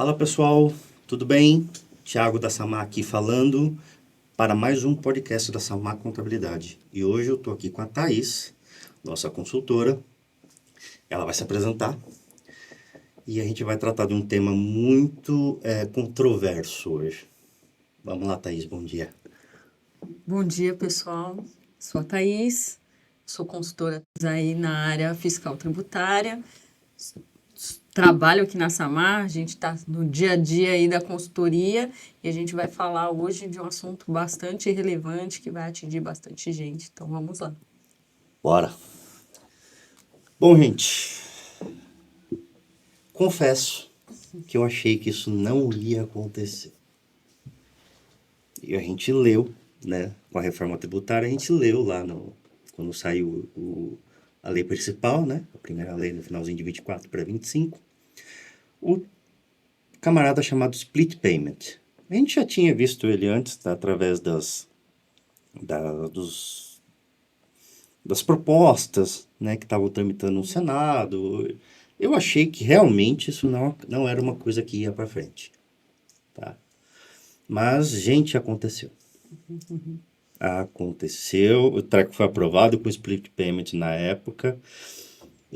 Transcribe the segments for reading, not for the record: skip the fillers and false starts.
Fala pessoal, tudo bem? Thiago da Samar aqui falando para mais um podcast da Samar Contabilidade. E hoje eu estou aqui com a Thaís, nossa consultora. Ela vai se apresentar e a gente vai tratar de um tema muito controverso hoje. Vamos lá, Thaís, bom dia. Bom dia, pessoal. Sou a Thaís, sou consultora aí na área fiscal tributária. Trabalho aqui na Samar, a gente está no dia a dia aí da consultoria e a gente vai falar hoje de um assunto bastante relevante que vai atingir bastante gente. Então, vamos lá. Bora! Bom, gente, confesso que eu achei que isso não ia acontecer. E a gente leu, né, com a reforma tributária, a gente leu lá quando saiu a lei principal, né, a primeira lei no finalzinho de 24 para 25, o camarada chamado split payment. A gente já tinha visto ele antes, tá, através das propostas, né, que estavam tramitando no Senado. Eu achei que realmente isso não era uma coisa que ia para frente, tá? Mas, gente, aconteceu. Aconteceu, o treco foi aprovado com split payment na época.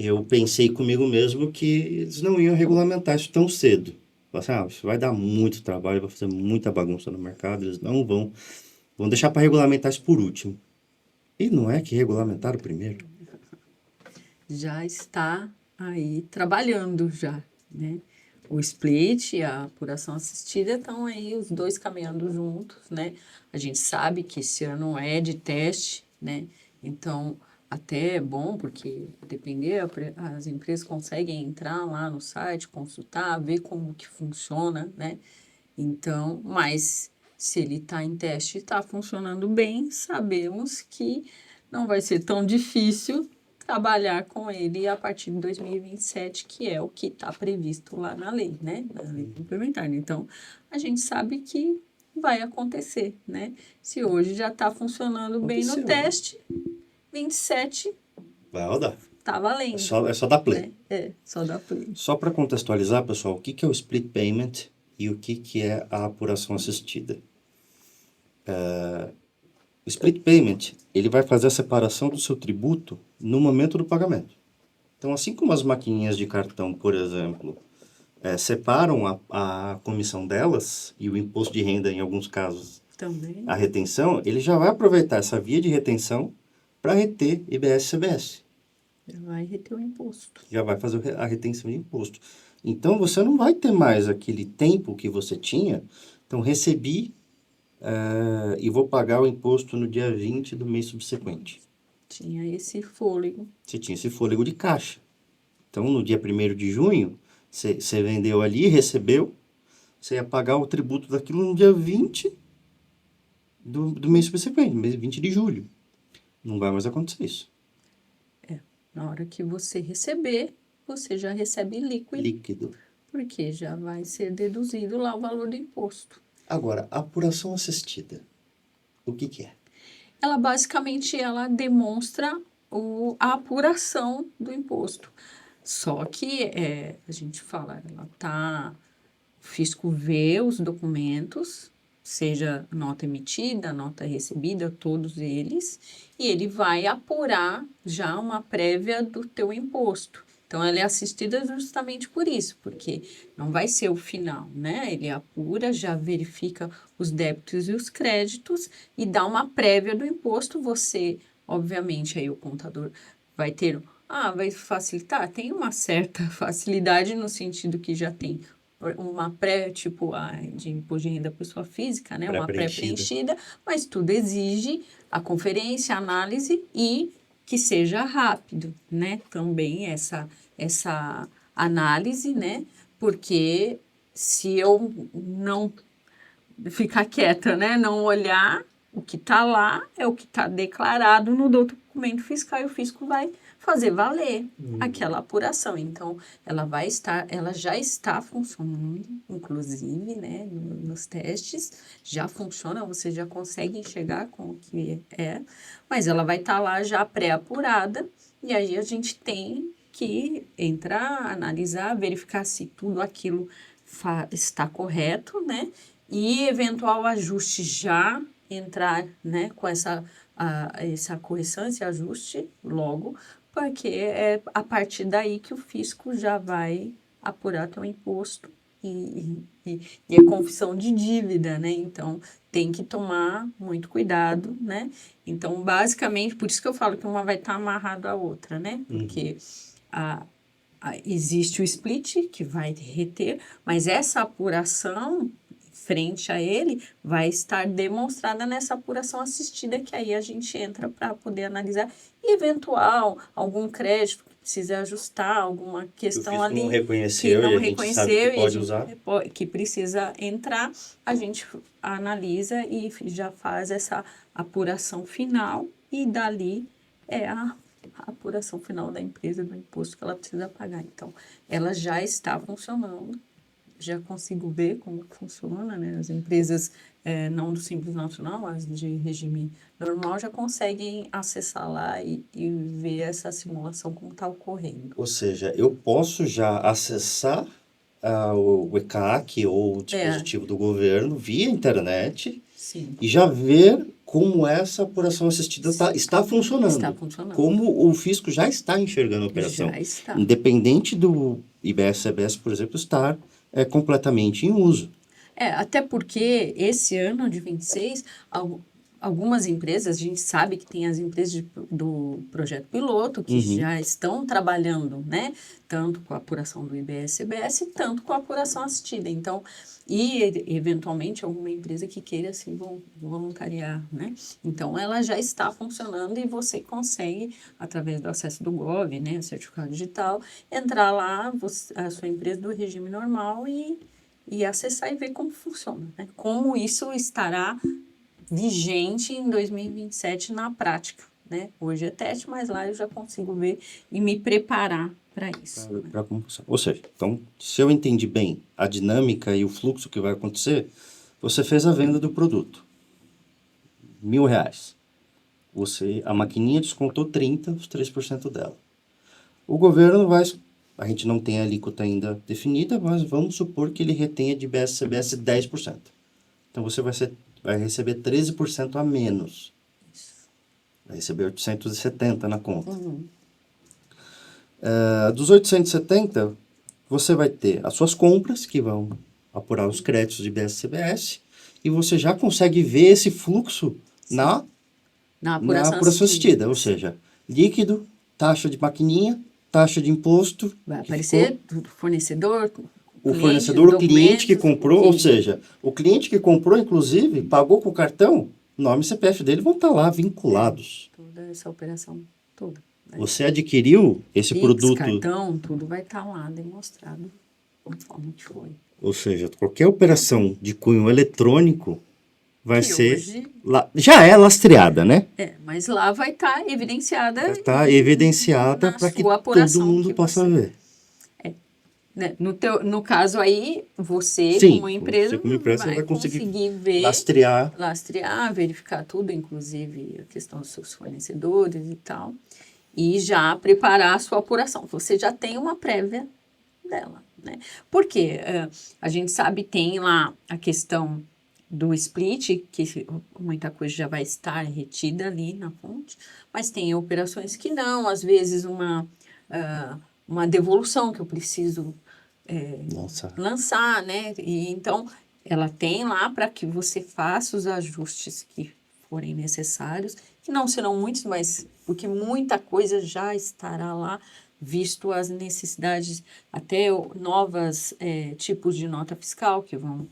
Eu pensei comigo mesmo que eles não iam regulamentar isso tão cedo. Falei assim, isso vai dar muito trabalho, vai fazer muita bagunça no mercado, eles não vão deixar para regulamentar isso por último. E não é que regulamentaram primeiro. Já está aí trabalhando já, né? O split e a apuração assistida estão aí os dois caminhando juntos, né? A gente sabe que esse ano é de teste, né? Então, até é bom, porque depender, as empresas conseguem entrar lá no site, consultar, ver como que funciona, né? Então, mas se ele está em teste e está funcionando bem, sabemos que não vai ser tão difícil trabalhar com ele a partir de 2027, que é o que está previsto lá na lei, né? Na lei complementar. Então, a gente sabe que vai acontecer, né? Se hoje já está funcionando bem no Aconteceu, né? teste, 27 Vai rodar. está valendo. É só dar play. Né? Só dá play. Só para contextualizar, pessoal, o que é o split payment e o que é a apuração assistida. O split payment, ele vai fazer a separação do seu tributo no momento do pagamento. Então, assim como as maquininhas de cartão, por exemplo, separam a comissão delas e o imposto de renda, em alguns casos, Também. a retenção, ele já vai aproveitar essa via de retenção para reter IBS e CBS. Já vai reter o imposto. Já vai fazer a retenção de imposto. Então, você não vai ter mais aquele tempo que você tinha. Então, recebi e vou pagar o imposto no dia 20 do mês subsequente. Tinha esse fôlego. Você tinha esse fôlego de caixa. Então, no dia 1º de junho, você vendeu ali, recebeu, você ia pagar o tributo daquilo no dia 20 do mês subsequente, mês 20 de julho. Não vai mais acontecer isso. Na hora que você receber, você já recebe Líquido. porque já vai ser deduzido lá o valor do imposto. Agora, apuração assistida. O que é? Ela basicamente demonstra a apuração do imposto. Só que a gente fala, o fisco vê os documentos, seja nota emitida, nota recebida, todos eles, e ele vai apurar já uma prévia do teu imposto. Então, ela é assistida justamente por isso, porque não vai ser o final, né? Ele apura, já verifica os débitos e os créditos e dá uma prévia do imposto. Você, obviamente, aí o contador vai vai facilitar? Tem uma certa facilidade no sentido que já tem uma tipo de imposto de renda pessoa física, né? Uma pré-preenchida, mas tudo exige a conferência, a análise e que seja rápido, né? Também essa análise, né? Porque se eu não ficar quieta, né? Não olhar o que está lá, é o que está declarado no documento fiscal e o fisco vai fazer valer aquela apuração. Então, ela já está funcionando, inclusive, né, nos testes, já funciona, você já consegue enxergar com o que mas ela vai estar lá já pré-apurada, e aí a gente tem que entrar, analisar, verificar se tudo aquilo está correto, né? E eventual ajuste já entrar, né, com essa correção, esse ajuste logo, porque é a partir daí que o fisco já vai apurar teu imposto e é confissão de dívida, né? Então, tem que tomar muito cuidado, né? Então, basicamente, por isso que eu falo que uma vai estar amarrada à outra, né? Porque existe o split, que vai reter, mas essa apuração frente a ele vai estar demonstrada nessa apuração assistida, que aí a gente entra para poder analisar e eventual algum crédito que precisa ajustar, alguma questão ali não reconheceu, que não e a gente sabe que reconheceu e a pode gente usar. que precisa entrar, a gente analisa e já faz essa apuração final e dali é a apuração final da empresa do imposto que ela precisa pagar. Então, ela já está funcionando, já consigo ver como funciona, né? As empresas não do Simples Nacional, as de regime normal, já conseguem acessar lá e ver essa simulação como está ocorrendo. Ou seja, eu posso já acessar o ECAC ou o dispositivo do governo via internet Sim. e já ver como essa apuração assistida está funcionando. Está funcionando. Como o fisco já está enxergando a operação. Já está. Independente do IBS-CBS, por exemplo, estar completamente em uso. Até porque esse ano de 26, algumas empresas, a gente sabe que tem as empresas do projeto piloto que já estão trabalhando, né? Tanto com a apuração do IBS-CBS, tanto com a apuração assistida. Então, e eventualmente alguma empresa que queira se voluntariar, né? Então, ela já está funcionando e você consegue, através do acesso do Gov, né? O certificado digital, entrar lá, a sua empresa do regime normal e acessar e ver como funciona, né? Como isso estará vigente em 2027 na prática, né? Hoje é teste, mas lá eu já consigo ver e me preparar para isso. Ou seja, então, se eu entendi bem a dinâmica e o fluxo que vai acontecer, você fez a venda do produto, R$1.000. A maquininha descontou 30, os 3% dela. O governo vai... A gente não tem a alíquota ainda definida, mas vamos supor que ele retenha de IBS-CBS 10%. Então, você vai receber 13% a menos. Vai receber 870 na conta. Dos 870, você vai ter as suas compras, que vão apurar os créditos de IBS-CBS, e você já consegue ver esse fluxo na apuração assistida. Ou seja, líquido, taxa de maquininha, taxa de imposto. Vai aparecer o fornecedor, o fornecedor, o cliente que comprou, ou seja, o cliente que comprou, inclusive, pagou com o cartão, nome e CPF dele vão estar lá vinculados. Toda essa operação toda. Né? Você adquiriu esse produto... cartão, tudo vai estar lá demonstrado conforme que foi. Ou seja, qualquer operação de cunho eletrônico vai ser... Hoje, já é lastreada, né? mas lá vai estar evidenciada. Vai estar evidenciada para que todo mundo possa ver. Né? No caso aí, você como empresa vai conseguir ver, lastrear, verificar tudo, inclusive a questão dos seus fornecedores e tal, e já preparar a sua apuração. Você já tem uma prévia dela, né? Porque a gente sabe, tem lá a questão do split, que muita coisa já vai estar retida ali na fonte, mas tem operações que não, às vezes uma devolução que eu preciso lançar, né? E então, ela tem lá para que você faça os ajustes que forem necessários, que não serão muitos, mas porque muita coisa já estará lá, visto as necessidades, até novos tipos de nota fiscal que vão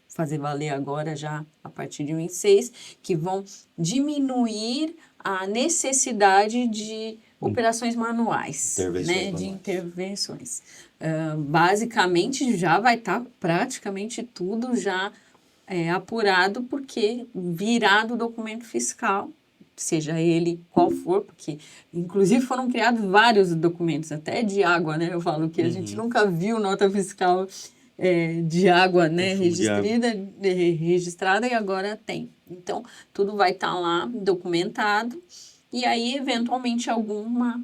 fazer valer agora já a partir de 26, que vão diminuir a necessidade de operações manuais, de intervenções. Basicamente, já vai estar praticamente tudo já apurado, porque virado o documento fiscal, seja ele qual for, porque inclusive foram criados vários documentos, até de água, né? Eu falo que a gente nunca viu nota fiscal de água, né, registrada, e agora tem. Então, tudo vai estar lá documentado, e aí, eventualmente, alguma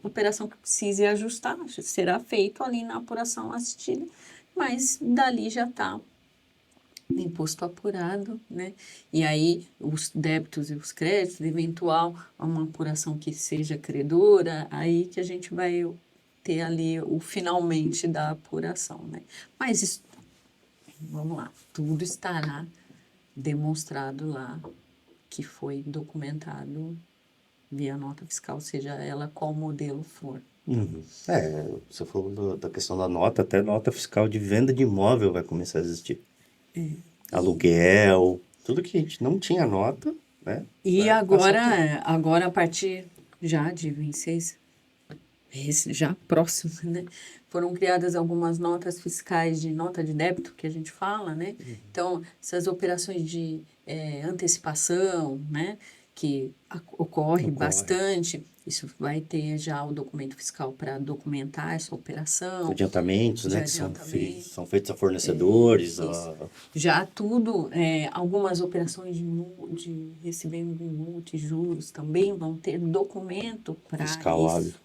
operação que precise ajustar será feito ali na apuração assistida, mas dali já está imposto apurado, né? E aí os débitos e os créditos, eventual uma apuração que seja credora, aí que a gente vai ter ali o finalmente da apuração, né? Mas isso, vamos lá, tudo estará demonstrado lá que foi documentado via nota fiscal, seja ela qual modelo for. Uhum. Você falou da questão da nota, até nota fiscal de venda de imóvel vai começar a existir. Aluguel, tudo que a gente não tinha nota, né? E vai passar a ter. agora a partir já de 26, já próximo, né? Foram criadas algumas notas fiscais de nota de débito, que a gente fala, né? Então, essas operações de antecipação, né? Que ocorre bastante, isso vai ter já o documento fiscal para documentar essa operação. Adiantamentos, né? De Que adiantamento. são feitos a fornecedores. Isso. Já tudo, algumas operações de recebimento de multa e juros também vão ter documento para Fiscal hábil. isso,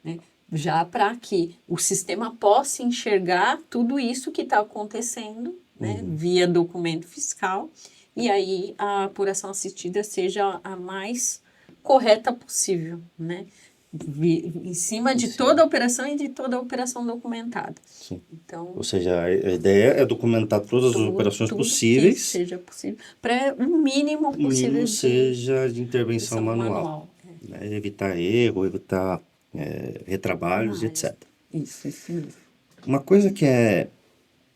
né? Já para que o sistema possa enxergar tudo isso que está acontecendo, né? Via documento fiscal, e aí a apuração assistida seja a mais correta possível, né? Em cima de toda a operação e de toda a operação documentada. Sim. Então, Ou seja, a ideia é documentar todas as operações tudo possíveis. que seja possível, para o mínimo O possível mínimo de seja de intervenção manual. É. Né? Evitar erro, evitar retrabalhos, etc. Isso mesmo. Uma coisa que é,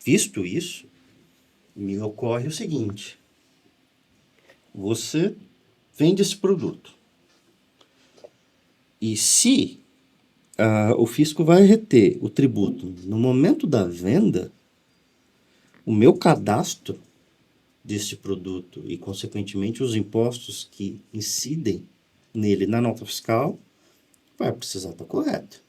visto isso, me ocorre o seguinte: você vende esse produto. E se o fisco vai reter o tributo no momento da venda, o meu cadastro desse produto e, consequentemente, os impostos que incidem nele na nota fiscal vai precisar estar correto.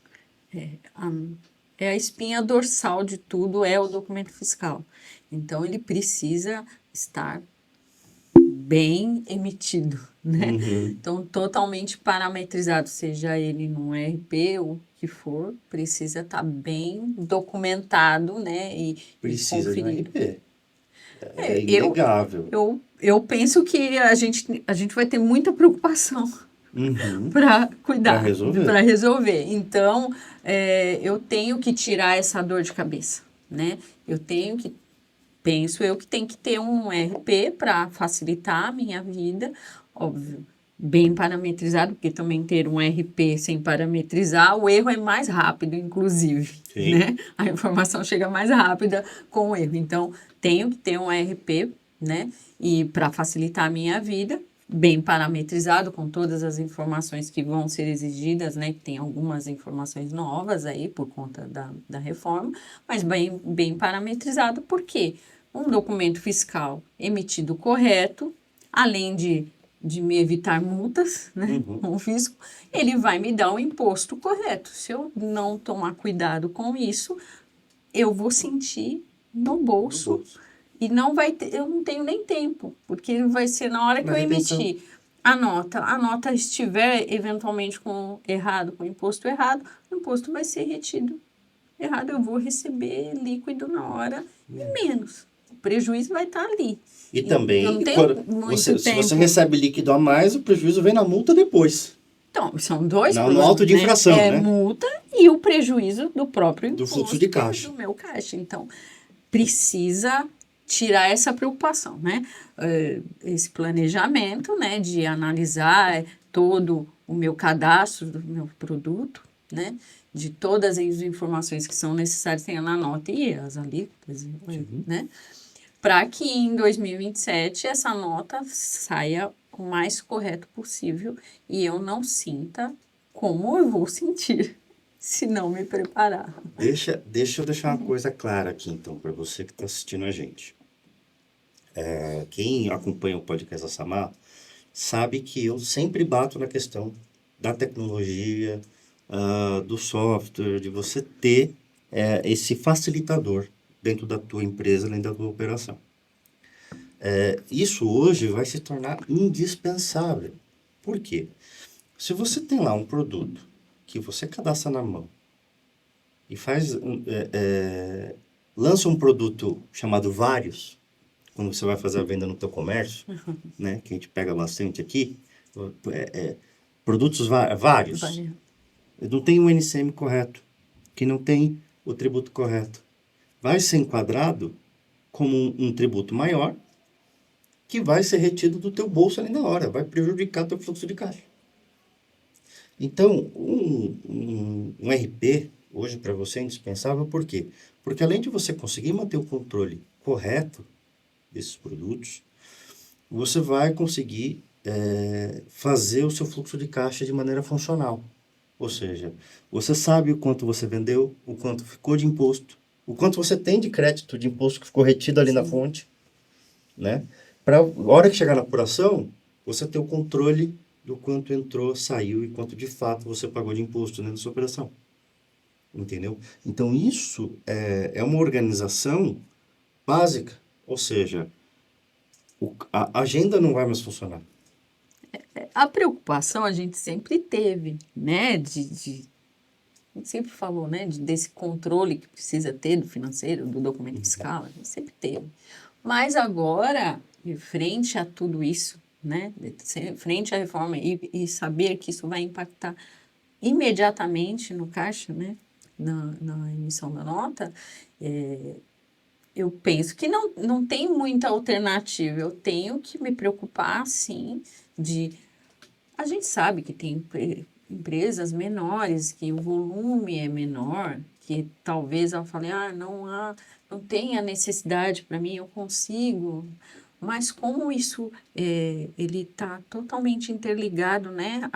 É a espinha dorsal de tudo, é o documento fiscal. Então, ele precisa estar bem emitido, né? Então, totalmente parametrizado, seja ele num RP ou o que for, precisa estar bem documentado, né? E Precisa de um conferido. RP. É inegável. Eu penso que a gente vai ter muita preocupação para cuidar, para resolver. Então, eu tenho que tirar essa dor de cabeça, né? Penso eu que tem que ter um RP para facilitar a minha vida, óbvio, bem parametrizado, porque também ter um RP sem parametrizar, o erro é mais rápido, inclusive, né? A informação chega mais rápida com o erro. Então, tenho que ter um RP, né? E para facilitar a minha vida, bem parametrizado, com todas as informações que vão ser exigidas, né? Tem algumas informações novas aí por conta da reforma, mas bem parametrizado, por quê? Um documento fiscal emitido correto, além de me evitar multas, né, com o fisco, ele vai me dar o imposto correto. Se eu não tomar cuidado com isso, eu vou sentir no bolso e não vai ter, eu não tenho nem tempo, porque vai ser na hora que eu emitir a nota estiver eventualmente com imposto errado, o imposto vai ser retido errado, eu vou receber líquido na hora e menos. O prejuízo vai estar ali. E também, se você recebe líquido a mais, o prejuízo vem na multa depois. Então, são dois no auto de infração, né? Multa e o prejuízo do próprio imposto, do fluxo de caixa. Do meu caixa. Então, precisa tirar essa preocupação, né? Esse planejamento, né? De analisar todo o meu cadastro do meu produto, né? De todas as informações que são necessárias, tem na nota e as alíquotas, né? Para que em 2027 essa nota saia o mais correto possível e eu não sinta como eu vou sentir se não me preparar. Deixa eu deixar uma coisa clara aqui, então, para você que está assistindo a gente. Quem acompanha o podcast da Samar sabe que eu sempre bato na questão da tecnologia, do software, de você ter esse facilitador dentro da tua empresa, dentro da tua operação. Isso hoje vai se tornar indispensável. Por quê? Se você tem lá um produto que você cadastra na mão e faz lança um produto chamado Vários, quando você vai fazer a venda no teu comércio, né, que a gente pega bastante aqui, produtos vários, Vai. não tem o NCM correto, que não tem o tributo correto. Vai ser enquadrado como um tributo maior, que vai ser retido do teu bolso ali na hora, vai prejudicar teu fluxo de caixa. Então, um RP, hoje para você é indispensável, por quê? Porque além de você conseguir manter o controle correto desses produtos, você vai conseguir fazer o seu fluxo de caixa de maneira funcional. Ou seja, você sabe o quanto você vendeu, o quanto ficou de imposto, o quanto você tem de crédito de imposto que ficou retido ali na fonte, né? Para a hora que chegar na apuração, você ter o controle do quanto entrou, saiu e quanto de fato você pagou de imposto dentro da sua operação. Entendeu? Então, isso é uma organização básica. Ou seja, a agenda não vai mais funcionar. A preocupação a gente sempre teve, né? A gente sempre falou, né? Desse controle que precisa ter do financeiro, do documento fiscal, a gente sempre teve. Mas agora, de frente a tudo isso, né? Frente à reforma e saber que isso vai impactar imediatamente no caixa, né? Na emissão da nota, eu penso que não tem muita alternativa. Eu tenho que me preocupar, sim, de... A gente sabe que tem empresas menores, que o volume é menor, que talvez ela fale, não tem a necessidade para mim, eu consigo. Mas como isso ele está totalmente interligado, né,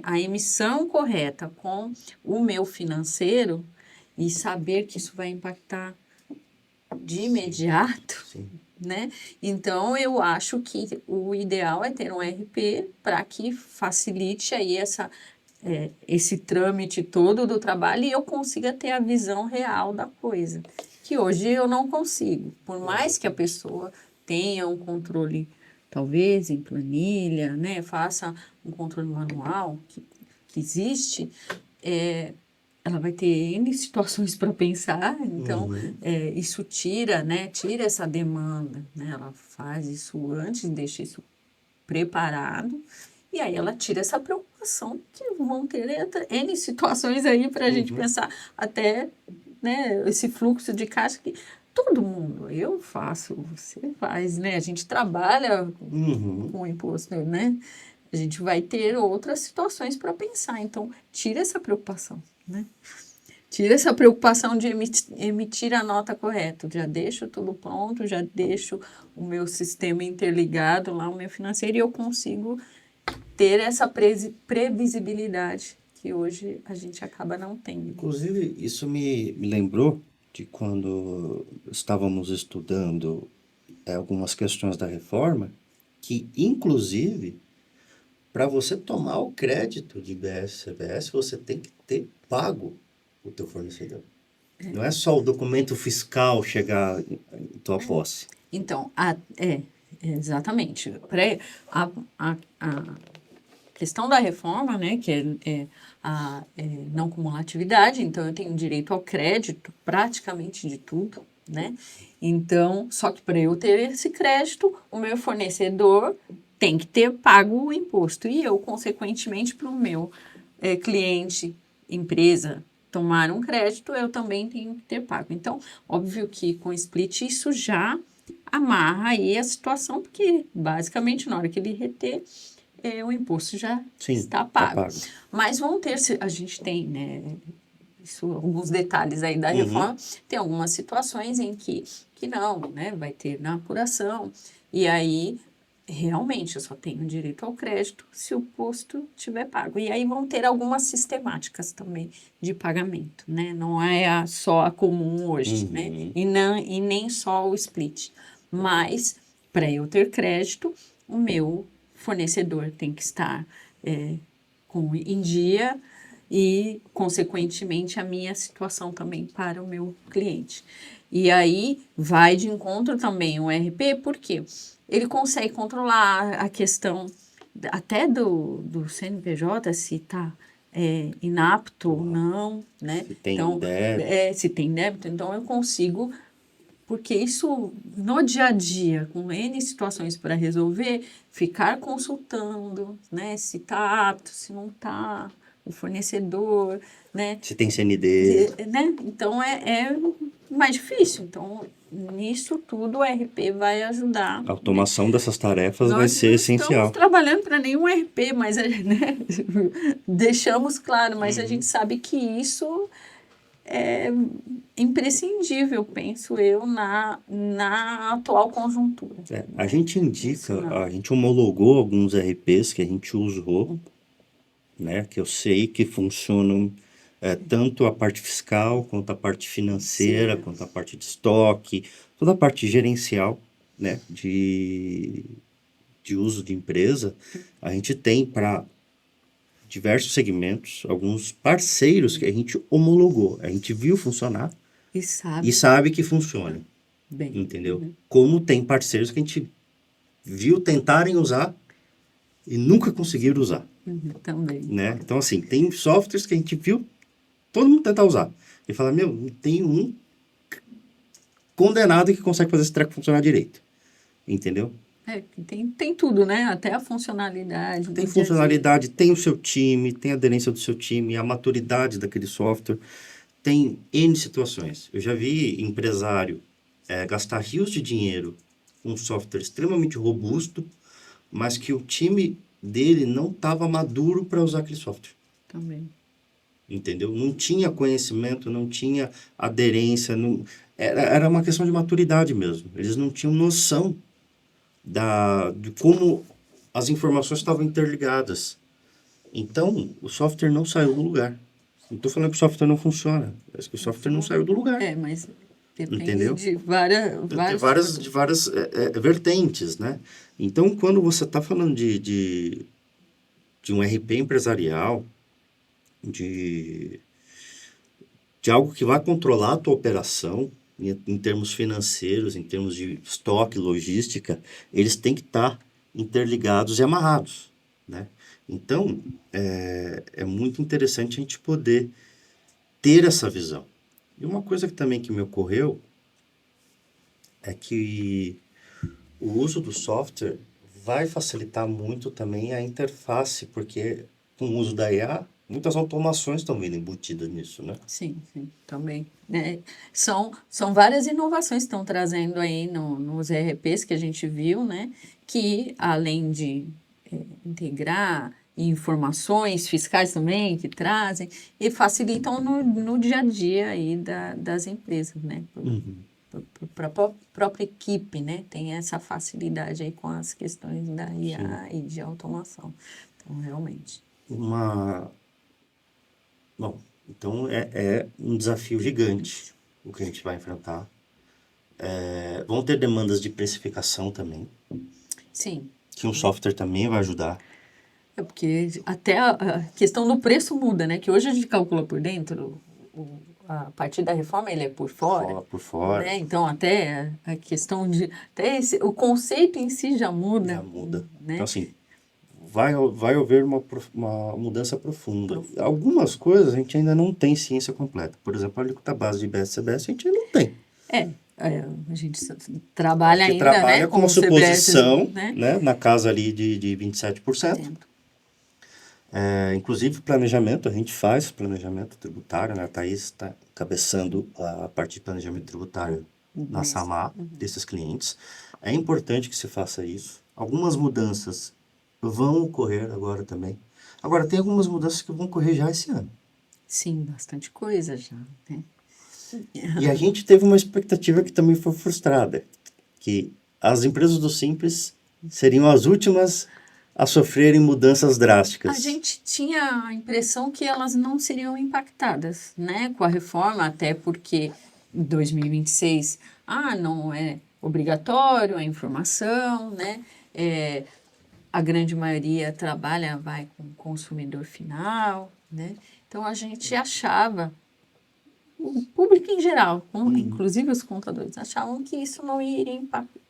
a emissão correta com o meu financeiro e saber que isso vai impactar de imediato, Sim. né? Então, eu acho que o ideal é ter um RP para que facilite aí esse trâmite todo do trabalho e eu consiga ter a visão real da coisa, que hoje eu não consigo. Por mais que a pessoa tenha um controle, talvez em planilha, né? Faça um controle manual, que existe, ela vai ter N situações para pensar, então isso tira essa demanda, né? Ela faz isso antes, deixa isso preparado, e aí ela tira essa preocupação que vão ter N situações aí para a gente pensar, até né, esse fluxo de caixa que todo mundo, eu faço, você faz, né? A gente trabalha com o imposto, né? A gente vai ter outras situações para pensar, então tira essa preocupação, né? Tira essa preocupação de emitir a nota correta. Já deixo tudo pronto, já deixo o meu sistema interligado lá, o meu financeiro, e eu consigo ter essa previsibilidade que hoje a gente acaba não tendo. Inclusive, isso me lembrou de quando estávamos estudando algumas questões da reforma, que, inclusive, para você tomar o crédito de IBS, CBS, você tem que ter pago o teu fornecedor. Não é só o documento fiscal chegar em tua posse. Então, exatamente. A questão da reforma, né, que é a não cumulatividade, então eu tenho direito ao crédito praticamente de tudo, né? Então, só que para eu ter esse crédito, o meu fornecedor tem que ter pago o imposto e eu, consequentemente, para o meu cliente, empresa, tomar um crédito, eu também tenho que ter pago. Então, óbvio que com o split isso já amarra aí a situação, porque basicamente na hora que ele reter, o imposto já está pago. Mas vão ter, a gente tem, né, alguns detalhes aí da reforma, tem algumas situações em que não, né, vai ter na apuração, e aí realmente eu só tenho direito ao crédito se o imposto tiver pago. E aí vão ter algumas sistemáticas também de pagamento, né? Não é só a comum hoje, né? E nem só o split. Mas, para eu ter crédito, o meu fornecedor tem que estar em dia e, consequentemente, a minha situação também para o meu cliente. E aí vai de encontro também o RP, porque ele consegue controlar a questão até do CNPJ, se está inapto ou não, né? Se tem Então, débito. se tem débito, então eu consigo porque isso, no dia a dia, com N situações para resolver, ficar consultando, né? Se está apto, se não está, o fornecedor, né? Se tem CND. Né? Então, é mais difícil. Então, nisso tudo, o RP vai ajudar. A automação dessas tarefas vai Nós ser não estamos essencial. trabalhando para nenhum RP, mas né? Deixamos claro, mas a gente sabe que isso é imprescindível, penso eu, na atual conjuntura. A gente indica, Nacional. a gente homologou alguns RPs que a gente usou, né? Que eu sei que funcionam tanto a parte fiscal, quanto a parte financeira, Sim. quanto a parte de estoque, toda a parte gerencial, né? De uso de empresa. A gente tem para diversos segmentos, alguns parceiros que a gente homologou. A gente viu funcionar E e sabe sabe que funciona, bem. entendeu? Como tem parceiros que a gente viu tentarem usar e nunca conseguiram usar, Também. né? Então, assim, tem softwares que a gente viu todo mundo tentar usar. E fala, meu, não tem um condenado que consegue fazer esse treco funcionar direito, entendeu? Tem tudo, né? Até a funcionalidade. Tem do dia a dia. funcionalidade, tem o seu time, tem a aderência do seu time, a maturidade daquele software. Tem N situações. Eu já vi empresário gastar rios de dinheiro com um software extremamente robusto, mas que o time dele não estava maduro para usar aquele software. Também. Entendeu? Não tinha conhecimento, não tinha aderência, era uma questão de maturidade mesmo. Eles não tinham noção de como as informações estavam interligadas. Então, o software não saiu do lugar. Não estou falando que o software não funciona, mas que o software não saiu do lugar. Mas depende Entendeu? de Tem várias vertentes, né? Então, quando você está falando de um RP empresarial, de algo que vai controlar a tua operação em termos financeiros, em termos de estoque, logística, eles têm que estar interligados e amarrados, né? Então, é muito interessante a gente poder ter essa visão. E uma coisa que também que me ocorreu é que o uso do software vai facilitar muito também a interface, porque com o uso da IA, muitas automações estão vindo embutidas nisso, né? Sim, também. Né? São várias inovações que estão trazendo aí nos ERPs que a gente viu, né? Que além de integrar informações fiscais também que trazem e facilitam no dia a dia aí das empresas, né? Para a própria equipe, né? Tem essa facilidade aí com as questões da IA e de automação. Então, realmente. Bom, então é um desafio gigante o que a gente vai enfrentar. Vão ter demandas de precificação também, Sim. que um software também vai ajudar. Porque até a questão do preço muda, né? Que hoje a gente calcula por dentro, a partir da reforma ele é por fora. Por fora. Né? Então, até a questão de... o conceito em si já muda. Já muda. Né? Então, assim, vai haver uma mudança profunda. Algumas coisas a gente ainda não tem ciência completa. Por exemplo, a alíquota base de IBS-CBS a gente ainda não tem. A gente trabalha ainda, trabalha né? com uma suposição, né? Na casa ali de 27%. Inclusive, planejamento, a gente faz planejamento tributário, né? A Thaís está encabeçando a parte de planejamento tributário na SAMA, desses clientes. É importante que se faça isso. Algumas mudanças vão ocorrer agora também. Agora, tem algumas mudanças que vão ocorrer já esse ano. Sim, bastante coisa já, né? E a gente teve uma expectativa que também foi frustrada, que as empresas do Simples seriam as últimas a sofrerem mudanças drásticas. A gente tinha a impressão que elas não seriam impactadas, né, com a reforma, até porque em 2026, não é obrigatório a informação, né, a grande maioria vai com o consumidor final, né, então a gente achava, o público em geral, inclusive os contadores, achavam que isso não iria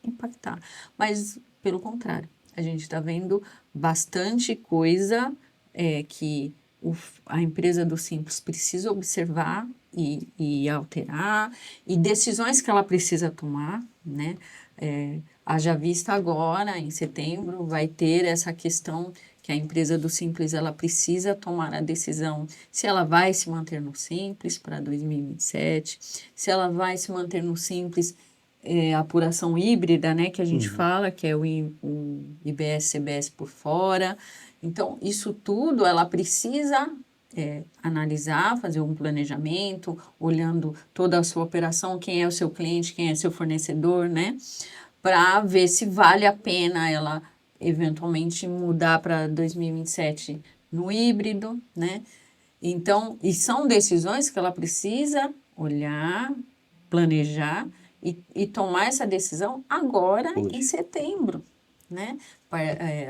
impactar, mas pelo contrário. A gente está vendo bastante coisa que a empresa do Simples precisa observar, e alterar, e decisões que ela precisa tomar, né? Haja vista agora, em setembro, vai ter essa questão que a empresa do Simples ela precisa tomar a decisão se ela vai se manter no Simples para 2027, se ela vai se manter no Simples, apuração híbrida, né, que a gente fala, que é o IBS-CBS por fora. Então, isso tudo ela precisa analisar, fazer um planejamento, olhando toda a sua operação, quem é o seu cliente, quem é seu fornecedor, né? Para ver se vale a pena ela eventualmente mudar para 2027 no híbrido, né? Então, e são decisões que ela precisa olhar, planejar e tomar essa decisão agora em setembro, né?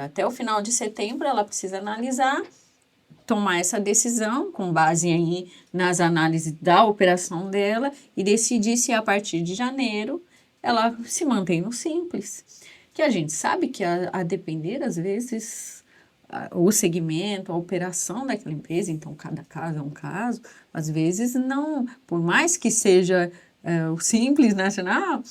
Até o final de setembro ela precisa analisar, tomar essa decisão com base aí nas análises da operação dela e decidir se a partir de janeiro ela se mantém no Simples. Que a gente sabe que a depender, às vezes, o segmento, a operação daquela empresa, então cada caso é um caso, às vezes não, por mais que seja o Simples Nacional,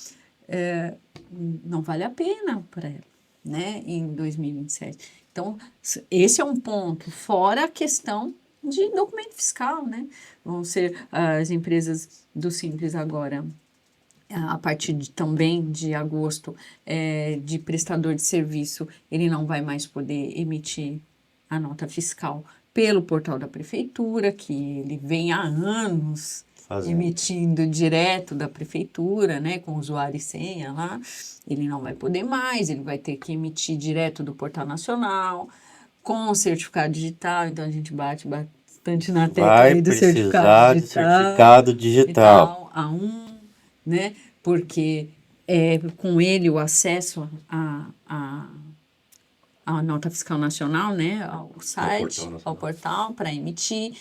não vale a pena para ela, né, em 2027. Então, esse é um ponto, fora a questão de documento fiscal, né? Vão ser as empresas do Simples agora, a partir também de agosto, de prestador de serviço, ele não vai mais poder emitir a nota fiscal pelo portal da prefeitura, que ele vem há anos emitindo direto da prefeitura, né, com usuário e senha lá. Ele não vai poder mais, ele vai ter que emitir direto do portal nacional, com certificado digital. Então a gente bate bastante na tecla aí do certificado digital. Certificado digital. Né? Porque com ele o acesso à nota fiscal nacional, né? Ao site, ao portal para emitir.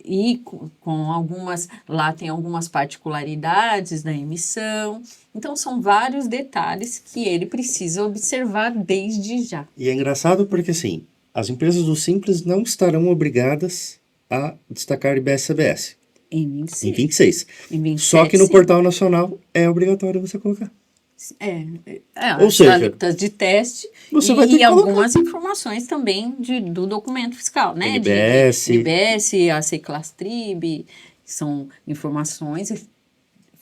E com algumas, lá tem algumas particularidades da emissão. Então, são vários detalhes que ele precisa observar desde já. E é engraçado porque, assim, as empresas do Simples não estarão obrigadas a destacar IBS-CBS. Em 26. Em 26. Só que no portal nacional é obrigatório você colocar. Ou seja, alíquotas de teste você vai ter que algumas informações também do documento fiscal, né? NBS. IBS, AC Class Trib, são informações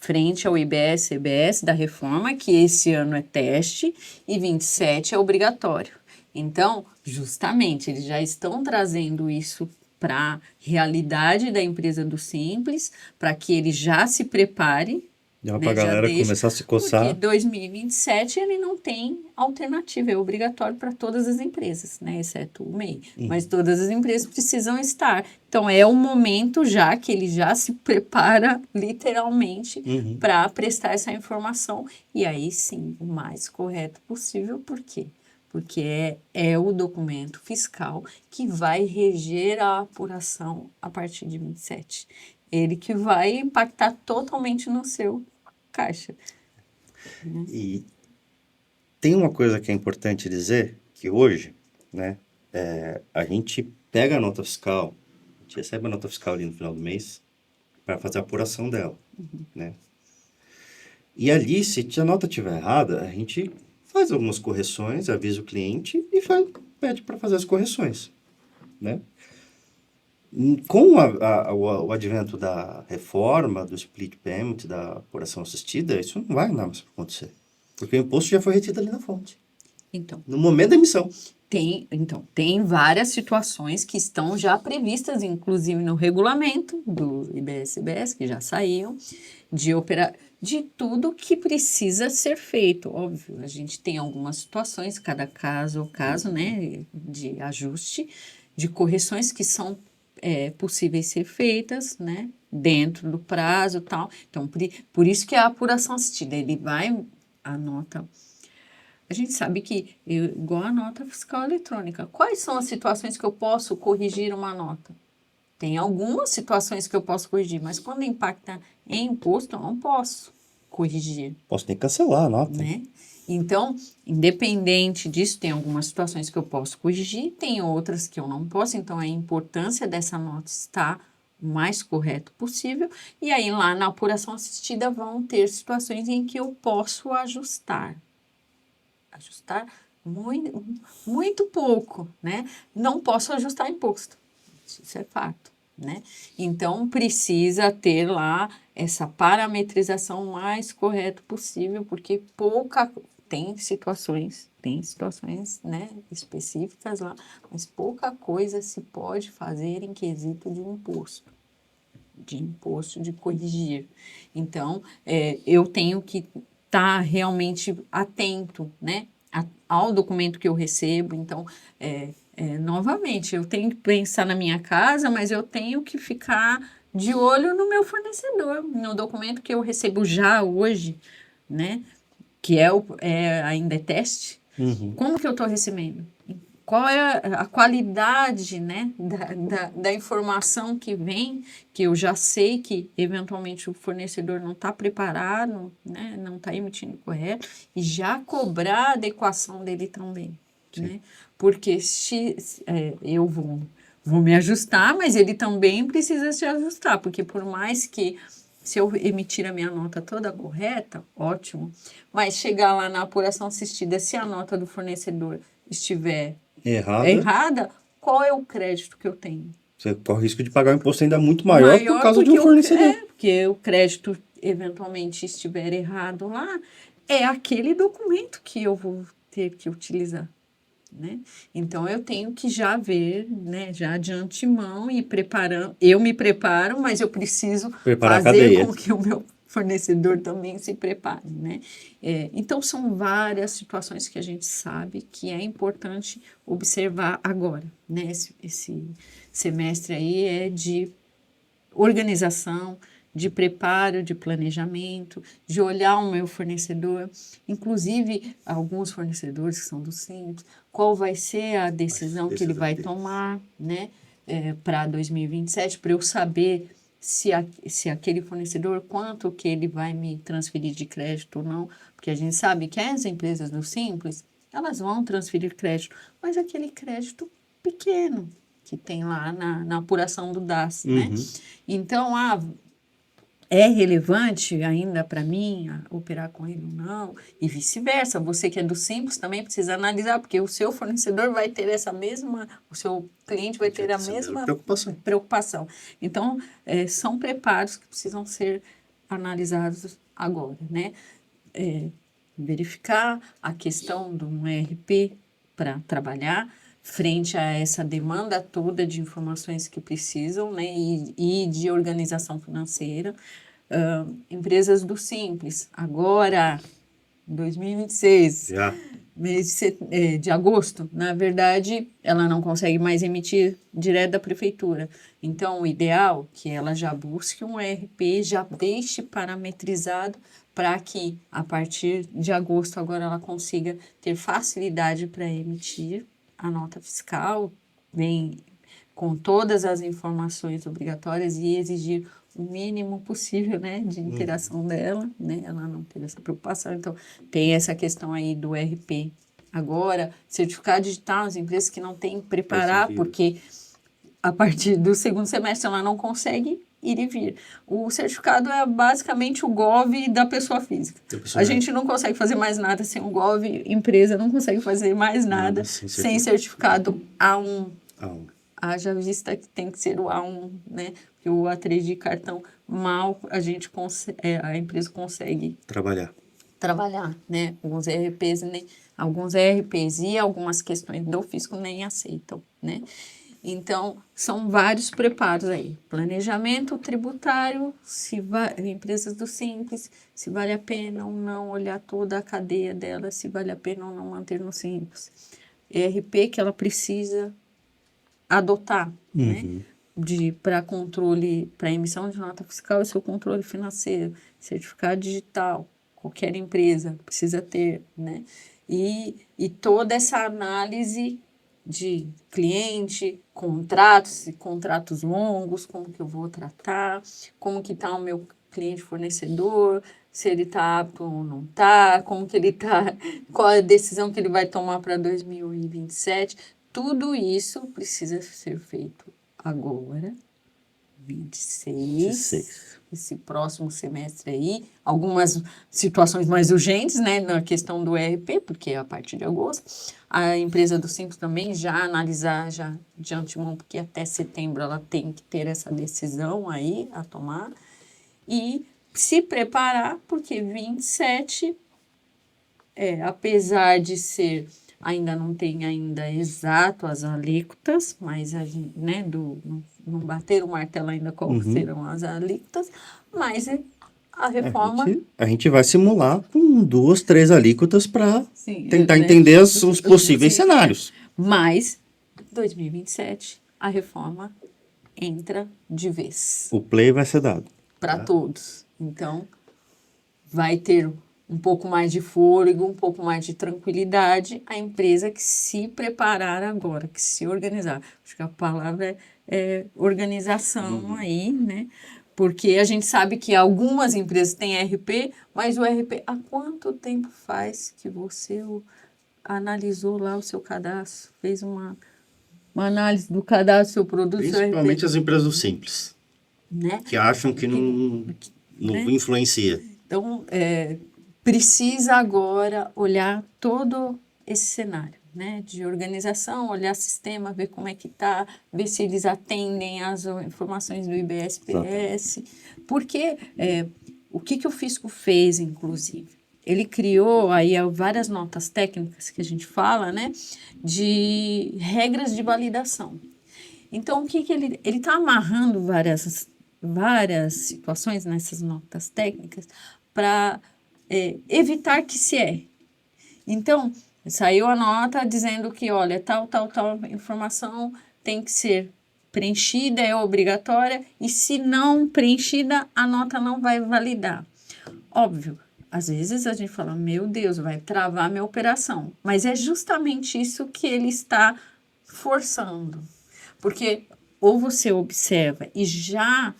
frente ao IBS, CBS da reforma, que esse ano é teste e 27 é obrigatório. Então, justamente, eles já estão trazendo isso para a realidade da empresa do Simples, para que ele já se prepare. Dá para a galera começar a se coçar. Porque 2027 ele não tem alternativa, é obrigatório para todas as empresas, né? Exceto o MEI. Mas todas as empresas precisam estar. Então é o momento já que ele já se prepara literalmente para prestar essa informação. E aí sim, o mais correto possível. Por quê? Porque é o documento fiscal que vai reger a apuração a partir de 27. Ele que vai impactar totalmente no seu caixa. E tem uma coisa que é importante dizer, que hoje, né, a gente pega a nota fiscal, a gente recebe a nota fiscal ali no final do mês para fazer a apuração dela, né? E ali, se a nota estiver errada, a gente faz algumas correções, avisa o cliente e pede para fazer as correções, né? Com o advento da reforma, do split payment, da apuração assistida, isso não vai mais acontecer. Porque o imposto já foi retido ali na fonte. Então, no momento da emissão. Tem várias situações que estão já previstas, inclusive no regulamento do IBS-CBS, que já saiu, de tudo que precisa ser feito. Óbvio, a gente tem algumas situações, cada caso, né, de ajuste, de correções que são possíveis ser feitas, né, dentro do prazo e tal. Então, por isso que a apuração assistida, a nota... A gente sabe que, igual a nota fiscal eletrônica, quais são as situações que eu posso corrigir uma nota? Tem algumas situações que eu posso corrigir, mas quando impacta em imposto, eu não posso corrigir. Posso nem cancelar a nota. Né? Então, independente disso, tem algumas situações que eu posso corrigir, tem outras que eu não posso. Então, a importância dessa nota estar o mais correto possível, e aí lá na apuração assistida vão ter situações em que eu posso ajustar muito, muito pouco, né? Não posso ajustar imposto, isso é fato, né? Então, precisa ter lá essa parametrização mais correta possível, porque tem situações, né, específicas lá, mas pouca coisa se pode fazer em quesito de imposto, de corrigir. Então, eu tenho que estar realmente atento, né, ao documento que eu recebo. Então, novamente, eu tenho que pensar na minha casa, mas eu tenho que ficar de olho no meu fornecedor, no documento que eu recebo já hoje, né, que ainda é teste. Como que eu estou recebendo? Qual é a qualidade, né, da informação que vem, que eu já sei que eventualmente o fornecedor não está preparado, né, não está emitindo correto, e já cobrar a adequação dele também, né? Porque eu vou me ajustar, mas ele também precisa se ajustar, porque por mais que se eu emitir a minha nota toda correta, ótimo, mas chegar lá na apuração assistida, se a nota do fornecedor estiver errada, qual é o crédito que eu tenho? Você corre o risco de pagar um imposto ainda muito maior por causa de um fornecedor. Porque o crédito eventualmente estiver errado lá, é aquele documento que eu vou ter que utilizar, né? Então, eu tenho que já ver, né, já de antemão e preparando. Eu me preparo, mas eu preciso fazer com que o meu fornecedor também se prepare, né? Então, são várias situações que a gente sabe que é importante observar agora, né? Esse semestre aí é de organização, de preparo, de planejamento, de olhar o meu fornecedor, inclusive alguns fornecedores que são do Simples, qual vai ser a decisão que ele vai tomar, né, para 2027, para eu saber se aquele fornecedor, quanto que ele vai me transferir de crédito ou não, porque a gente sabe que as empresas do Simples, elas vão transferir crédito, mas aquele crédito pequeno, que tem lá na apuração do DAS, né? Então, é relevante ainda para mim operar com ele ou não? E vice-versa, você que é do Simples também precisa analisar, porque o seu fornecedor vai ter o seu cliente vai ter a mesma preocupação. Então, são preparos que precisam ser analisados agora, né? Verificar a questão de um ERP para trabalhar, frente a essa demanda toda de informações que precisam, né, e de organização financeira. Empresas do Simples, agora, 2026, mês de agosto, na verdade, ela não consegue mais emitir direto da prefeitura. Então, o ideal é que ela já busque um ERP, já deixe parametrizado para que, a partir de agosto, agora ela consiga ter facilidade para emitir a nota fiscal, bem, com todas as informações obrigatórias e exigir o mínimo possível, né, de interação dela, né, ela não ter essa preocupação. Então, tem essa questão aí do RP. Agora, certificado digital, as empresas que não têm que preparar, porque a partir do segundo semestre ela não consegue ir e vir. O certificado é basicamente o GOV da pessoa física. A gente não consegue fazer mais nada sem o GOV, empresa não consegue fazer mais nada sem certificado A1. Haja vista que tem que ser o A1, né? Porque o A3 de cartão, mal a empresa consegue trabalhar, né? Alguns ERPs e algumas questões do fisco nem aceitam, né? Então, são vários preparos aí. Planejamento tributário, empresas do Simples, se vale a pena ou não olhar toda a cadeia dela, se vale a pena ou não manter no Simples. ERP que ela precisa adotar, né? Para controle, para emissão de nota fiscal e seu controle financeiro, certificado digital, qualquer empresa precisa ter, né? E toda essa análise de cliente, contratos longos, como que eu vou tratar, como que está o meu cliente fornecedor, se ele está apto ou não está, como que ele está, qual é a decisão que ele vai tomar para 2027. Tudo isso precisa ser feito agora, 26. Esse próximo semestre aí, algumas situações mais urgentes, né, na questão do ERP, porque é a partir de agosto. A empresa do Simples também já analisar já de antemão, porque até setembro ela tem que ter essa decisão aí a tomar. E se preparar, porque 27, apesar de ser, ainda não tem ainda exato as alíquotas, mas a gente, né, não bater o martelo ainda qual serão as alíquotas, mas a reforma... A gente vai simular com 2, 3 alíquotas para Sim, tentar né, entender os possíveis sim, cenários. Mas, 2027, a reforma entra de vez. O play vai ser dado. Para todos. Então, vai ter um pouco mais de fôlego, um pouco mais de tranquilidade, a empresa que se preparar agora, que se organizar. Acho que a palavra é organização aí, né? Porque a gente sabe que algumas empresas têm RP, mas o RP, há quanto tempo faz que você analisou lá o seu cadastro, fez uma análise do cadastro do seu produto, seu Principalmente RP, as empresas do Simples, né? que acham que não influencia. Então, precisa agora olhar todo esse cenário, né? De organização, olhar sistema, ver como é que está, ver se eles atendem às informações do IBS-PS. Porque o que o fisco fez, inclusive? Ele criou aí várias notas técnicas que a gente fala, né? De regras de validação. Então, o que ele está amarrando várias situações nessas notas técnicas para evitar que se erre. Então, saiu a nota dizendo que, olha, tal informação tem que ser preenchida, é obrigatória, e se não preenchida, a nota não vai validar. Óbvio, às vezes a gente fala, meu Deus, vai travar minha operação. Mas é justamente isso que ele está forçando. Porque ou você observa e já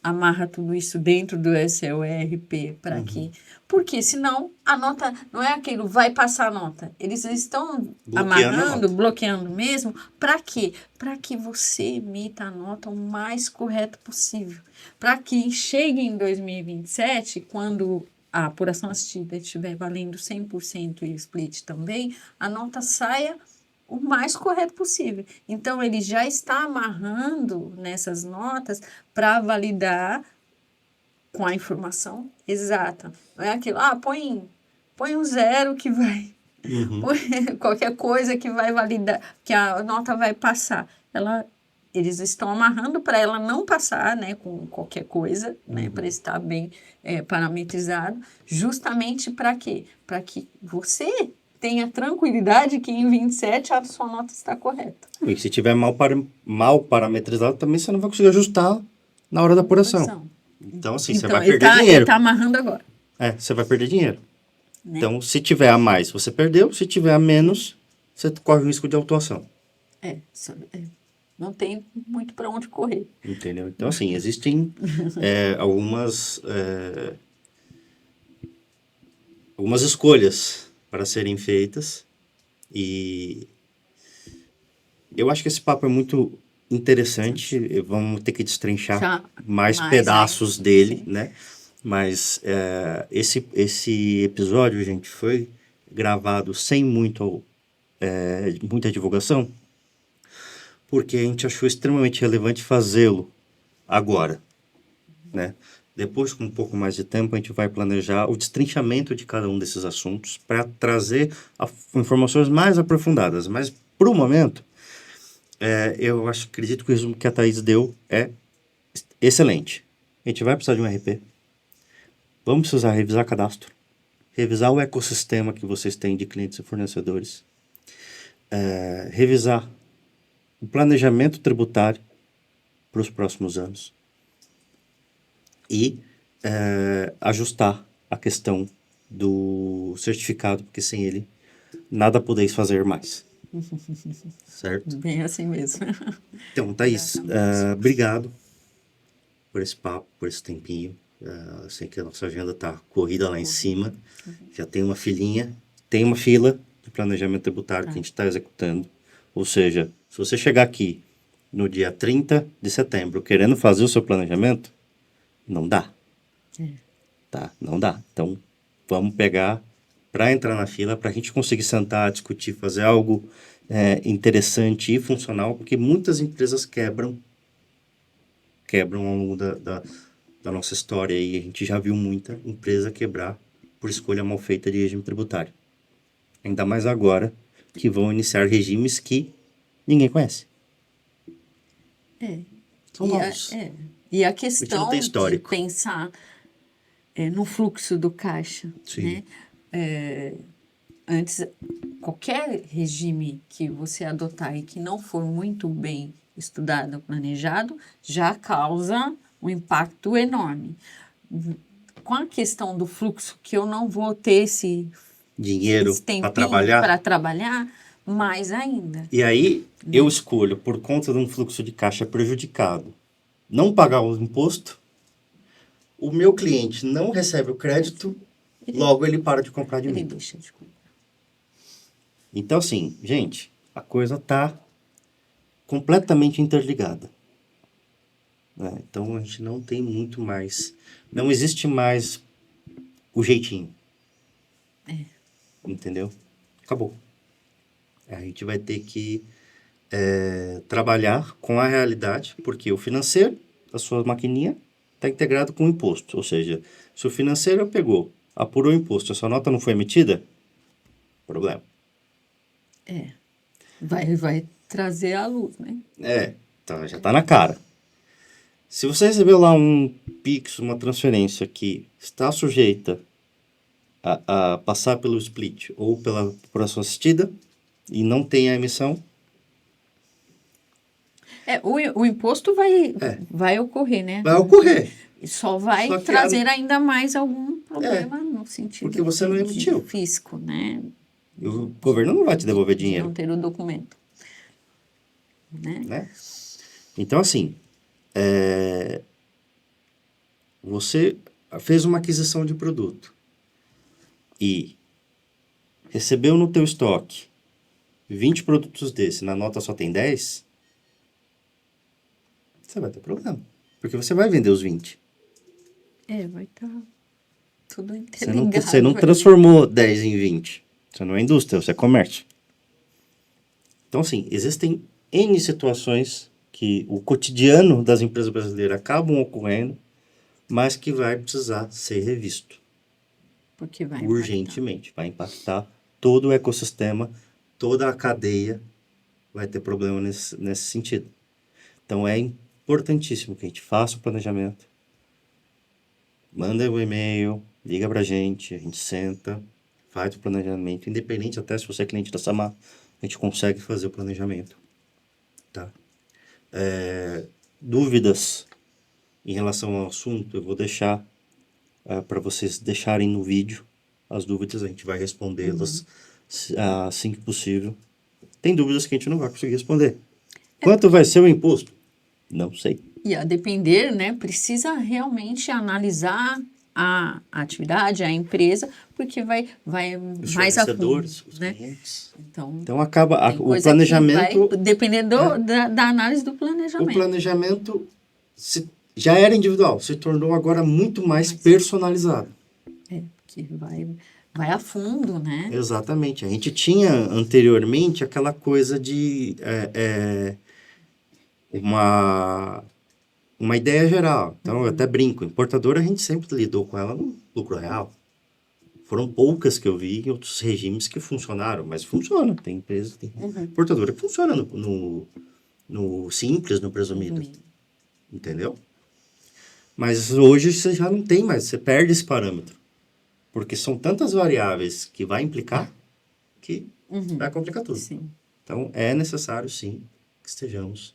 amarra tudo isso dentro do SLRP para que... Porque senão a nota não é aquilo, vai passar a nota. Eles estão amarrando, bloqueando mesmo. Para quê? Para que você emita a nota o mais correto possível. Para que chegue em 2027, quando a apuração assistida estiver valendo 100% e o split também, a nota saia o mais correto possível. Então, ele já está amarrando nessas notas para validar com a informação exata. Não é aquilo, põe um 0 que vai... Põe qualquer coisa que vai validar, que a nota vai passar. Eles estão amarrando para ela não passar, né, com qualquer coisa, né, para estar bem parametrizado, justamente para quê? Para que você tenha tranquilidade que em 27 a sua nota está correta. E se tiver mal parametrizado, também você não vai conseguir ajustar na hora da apuração. Então, assim, você vai perder dinheiro. Ele está amarrando agora. Você vai perder dinheiro. Né? Então, se tiver a mais, você perdeu. Se tiver a menos, você corre o risco de autuação. Não tem muito para onde correr. Entendeu? Então, assim, existem algumas escolhas para serem feitas, e eu acho que esse papo é muito interessante. Vamos ter que destrinchar mais pedaços dele, né? Mas esse episódio, gente, foi gravado sem muita divulgação, porque a gente achou extremamente relevante fazê-lo agora, né? Depois, com um pouco mais de tempo, a gente vai planejar o destrinchamento de cada um desses assuntos para trazer informações mais aprofundadas. Mas, por um momento, eu acredito que o resumo que a Thaís deu é excelente. A gente vai precisar de um RP. Vamos precisar revisar cadastro, revisar o ecossistema que vocês têm de clientes e fornecedores, revisar o planejamento tributário para os próximos anos e ajustar a questão do certificado, porque sem ele nada podeis fazer mais. Certo? Bem assim mesmo. Então, Thaís, obrigado por esse papo, por esse tempinho. Sei que a nossa agenda está corrida lá em cima. Já tem uma fila de planejamento tributário que a gente está executando. Ou seja, se você chegar aqui no dia 30 de setembro, querendo fazer o seu planejamento, não dá. Tá? Não dá. Então, vamos pegar para entrar na fila, para a gente conseguir sentar, discutir, fazer algo interessante e funcional, porque muitas empresas quebram ao longo da nossa história, e a gente já viu muita empresa quebrar por escolha mal feita de regime tributário. Ainda mais agora que vão iniciar regimes que ninguém conhece. São novos. E a não questão tem de histórico. pensar no fluxo do caixa, Sim. né? Antes, qualquer regime que você adotar e que não for muito bem estudado, planejado, já causa um impacto enorme. Com a questão do fluxo, que eu não vou ter esse Dinheiro para tempinho trabalhar. para trabalhar, mais ainda. E aí, eu escolho, por conta de um fluxo de caixa prejudicado, não pagar o imposto, o meu cliente não recebe o crédito, logo ele para de comprar de Ele mim. deixa de comprar. Então, assim, gente, a coisa está completamente interligada. Né? Então, a gente não tem muito mais... Não existe mais o jeitinho. Entendeu? Acabou. A gente vai ter que trabalhar com a realidade, porque o financeiro, a sua maquininha, está integrado com o imposto. Ou seja, se o financeiro pegou, apurou o imposto, a sua nota não foi emitida, problema. Vai trazer à luz, né? Tá, já está na cara. Se você recebeu lá um Pix, uma transferência que está sujeita a passar pelo split ou pela apuração assistida e não tem a emissão, O imposto vai ocorrer, né? vai ocorrer. Só vai Só que trazer ainda mais algum problema no sentido porque você não emitiu. de fisco, né? O governo não vai te devolver De dinheiro. não ter o documento. Né? Então, assim, você fez uma aquisição de produto e recebeu no teu estoque 20 produtos desse, na nota só tem 10, você vai ter problema. Porque você vai vender os 20. Vai estar tudo interligado. Você não transformou 10 em 20. Você não é indústria, você é comércio. Então, assim, existem N situações que o cotidiano das empresas brasileiras acabam ocorrendo, mas que vai precisar ser revisto. Porque vai urgentemente. Vai impactar todo o ecossistema, toda a cadeia vai ter problema nesse sentido. Então, é importantíssimo que a gente faça o planejamento, manda o e-mail, liga pra gente, a gente senta, faz o planejamento, independente até se você é cliente da Samar, a gente consegue fazer o planejamento. Tá? Dúvidas em relação ao assunto, eu vou deixar para vocês deixarem no vídeo as dúvidas, a gente vai respondê-las assim que possível. Tem dúvidas que a gente não vai conseguir responder. Quanto vai ser o imposto? Não sei. E a depender, né, precisa realmente analisar a atividade, a empresa, porque vai Os mais a fundo, fornecedores, os né? clientes. Então acaba tem o coisa planejamento. que vai depender da análise do planejamento. O planejamento já era individual, se tornou agora muito mais personalizado. Porque vai a fundo, né? Exatamente. A gente tinha anteriormente aquela coisa de uma ideia geral. Então, eu até brinco. Importadora, a gente sempre lidou com ela no lucro real. Foram poucas que eu vi em outros regimes que funcionaram, mas funciona. Tem empresa, tem importadora que funciona no simples, no presumido. Entendeu? Mas hoje você já não tem mais, você perde esse parâmetro. Porque são tantas variáveis que vai implicar que vai complicar tudo. Sim. Então, é necessário, sim, que estejamos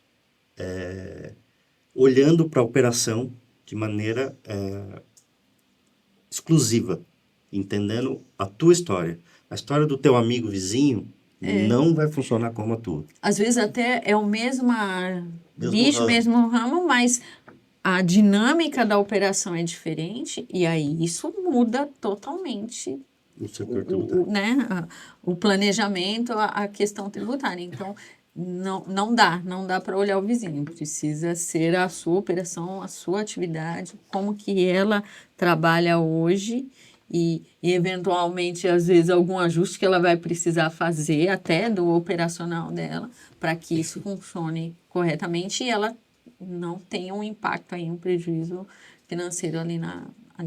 olhando para a operação de maneira exclusiva, entendendo a tua história. A história do teu amigo vizinho não vai funcionar como a tua. Às vezes até é o mesmo nicho, ramo. mesmo ramo, mas a dinâmica da operação é diferente e aí isso muda totalmente O setor tributário. o planejamento, a questão tributária. Então, não dá para olhar o vizinho. Precisa ser a sua operação, a sua atividade, como que ela trabalha hoje e eventualmente, às vezes, algum ajuste que ela vai precisar fazer até do operacional dela para que isso funcione corretamente e ela não tenha um impacto aí, um prejuízo financeiro ali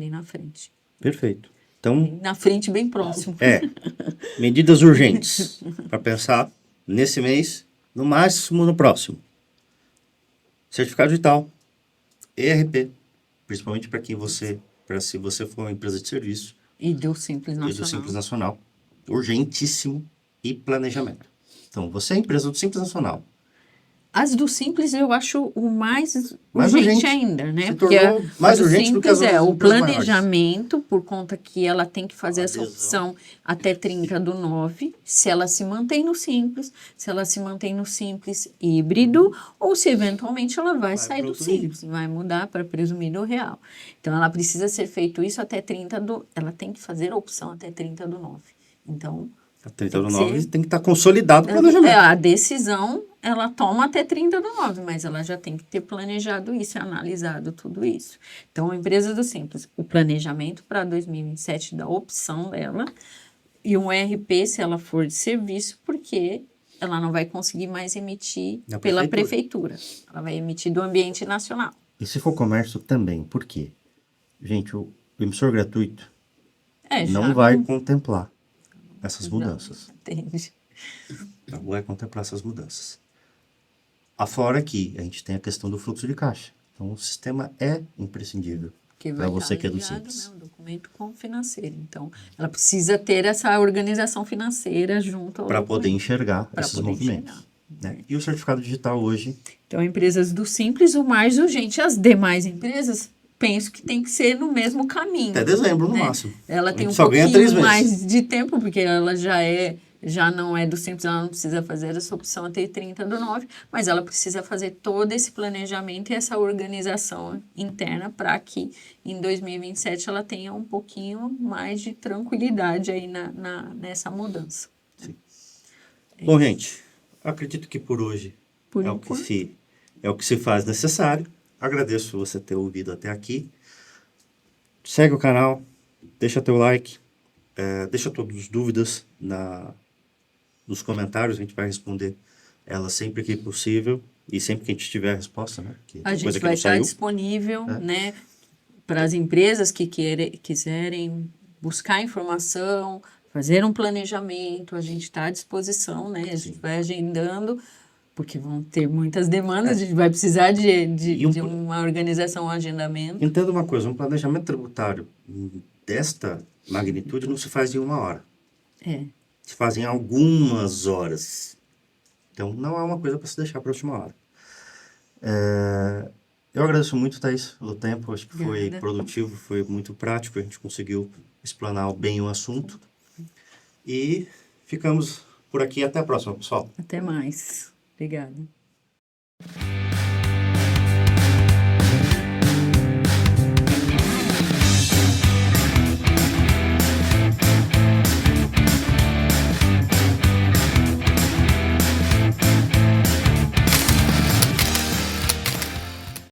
na frente. Perfeito. Então, Na frente, bem próximo. medidas urgentes para pensar nesse mês, no máximo no próximo. Certificado digital, ERP, principalmente para se você for uma empresa de serviço, E do Simples e do Nacional. Simples Nacional, urgentíssimo, e planejamento. Então, você é empresa do Simples Nacional. As do Simples eu acho o mais Mais urgente urgente. ainda, né? Se Porque tornou mais do urgente do que as Simples outras o empresas maiores. planejamento, por conta que ela tem que fazer A essa adesão. opção até 30/9, se ela se mantém no Simples, se ela se mantém no Simples híbrido, ou se eventualmente ela vai sair pro do outro Simples, vai mudar para presumido real. Então, ela precisa ser feito isso até 30/9. Ela tem que fazer a opção até 30/9. Então, A 30 tem do que 9 ser- tem que estar consolidado o planejamento. a decisão, ela toma até 30/9, mas ela já tem que ter planejado isso, analisado tudo isso. Então, a empresa do Simples, o planejamento para 2027 da opção dela e um RP se ela for de serviço, porque ela não vai conseguir mais emitir Da pela prefeitura. prefeitura. Ela vai emitir do ambiente nacional. E se for comércio também, por quê? Gente, o emissor gratuito não vai contemplar essas mudanças. Entende? Não vai contemplar essas mudanças. Afora que a gente tem a questão do fluxo de caixa. Então, o sistema é imprescindível Que para vai você estar que é do ligado, Simples. né, o documento com o financeiro. Então, ela precisa ter essa organização financeira junto ao Para poder documento. enxergar Pra esses poder movimentos. enxergar. Né? E o certificado digital hoje, Então, empresas do Simples, o mais urgente. As demais empresas, penso que tem que ser no mesmo caminho. até dezembro no né? máximo. Ela A tem gente um só ganha pouquinho 3 meses. mais de tempo, porque ela já não é do Simples, ela não precisa fazer essa opção até 30/9, mas ela precisa fazer todo esse planejamento e essa organização interna para que em 2027 ela tenha um pouquinho mais de tranquilidade aí nessa mudança. Bom, gente, acredito que por hoje Por é enquanto. o que se faz necessário. Agradeço você ter ouvido até aqui. Segue o canal, deixa teu like, deixa todas as dúvidas nos comentários, a gente vai responder elas sempre que possível e sempre que a gente tiver a resposta, né? Que A tem gente coisa que vai não estar saiu. disponível, né, para as empresas que quiserem buscar informação, fazer um planejamento, a gente está à disposição, né? A gente vai agendando, porque vão ter muitas demandas, a gente vai precisar E de uma organização, um agendamento. Entenda uma coisa, um planejamento tributário desta magnitude não se faz em 1 hora. É, Se faz em algumas horas. Então, não é uma coisa para se deixar para a última hora. Eu agradeço muito, Thaís, pelo tempo. Acho que foi Obrigada. produtivo, foi muito prático. A gente conseguiu explanar bem o assunto. E ficamos por aqui. Até a próxima, pessoal. até mais. Obrigada.